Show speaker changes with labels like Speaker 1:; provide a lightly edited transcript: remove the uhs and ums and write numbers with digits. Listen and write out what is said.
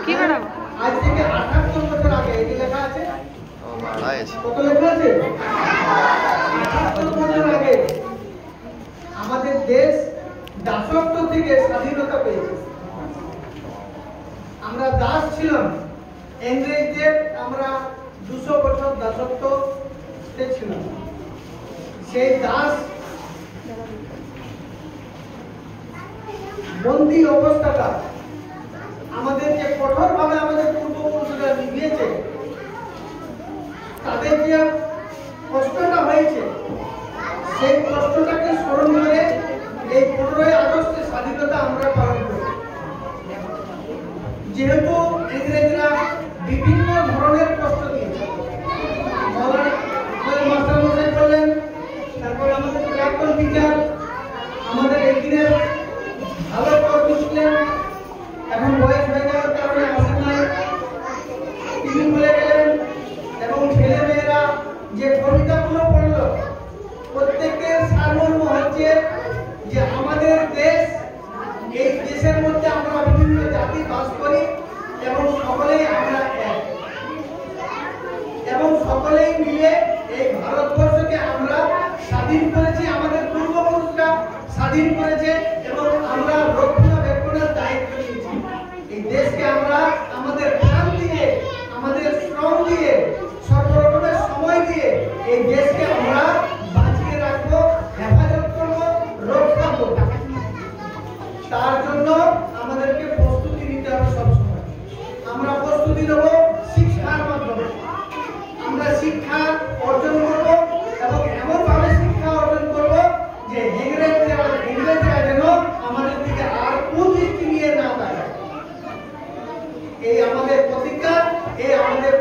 Speaker 1: কি ম্যাডাম
Speaker 2: আজ থেকে 78 বছর আগে এই যে লেখা আছে
Speaker 3: ও মারা গেছে
Speaker 2: কত লেখা আছে 78 বছর আগে আমাদের দেশ দাসত্ব থেকে স্বাধীনতা পেয়েছে। আমরা দাস ছিলাম, ইংরেজদের আমরা 200 বছর দাসত্বে ছিলাম। সেই দাস বন্দী অবস্থাটা আমাদের যে কঠোরভাবে আমাদের পূর্বপুরুষরা নিভিয়েছে, তাদের যে কষ্টটা হয়েছে সেই কষ্টটাকে স্মরণ করে এই 15ই আগস্টে স্বাধীনতা আমরা পালন করি। যেহেতু ইংরেজরা বিভিন্ন ধরনের কষ্ট দিয়েছে, আমাদের মাস্টারমশাই বললেন, তারপর আমাদের প্রাক্তন টিচার আমাদের একদিনের ভালো কর্মী ছিলেন, এখন বয়স হয়ে যাওয়ার কারণে আসেন নাই, তিনি বলে গেলেন। এবং ছেলে মেয়েরা যে কবিতাগুলো পড়ল, প্রত্যেকের সারমর্ম হচ্ছে যে আমাদের দেশ, এই দেশের মধ্যে আমরা বিভিন্ন জাতি বাস করি এবং সকলেই আমরা এক, এবং সকলেই মিলে এই ভারতবর্ষকে আমরা স্বাধীন করেছি, আমাদের পূর্বপুরুষরা স্বাধীন করেছে এবং আমরা রক্ষণাবেক্ষণের দায়িত্ব নিয়েছি। এই দেশকে আমরা আমাদের প্রাণ দিয়ে, আমাদের শ্রম দিয়ে, সর্বরকমের সময় দিয়ে এই দেশকে আমরা বাঁচিয়ে রাখবো, হেফাজত করবো, রক্ষা করবো। তার জন্য আমাদেরকে প্রস্তুতি নিতে হবে সবসময়। আমরা প্রস্তুতি নেব শিক্ষার মাধ্যমে। আমরা শিক্ষা অর্জন করব এবং এমনভাবে শিক্ষা অর্জন করব যে ইংরেজরা যেন আমাদের দিকে আর কুদৃষ্টি নিয়ে না তাকায়। এই আমাদের প্রতিজ্ঞা, এই আমাদের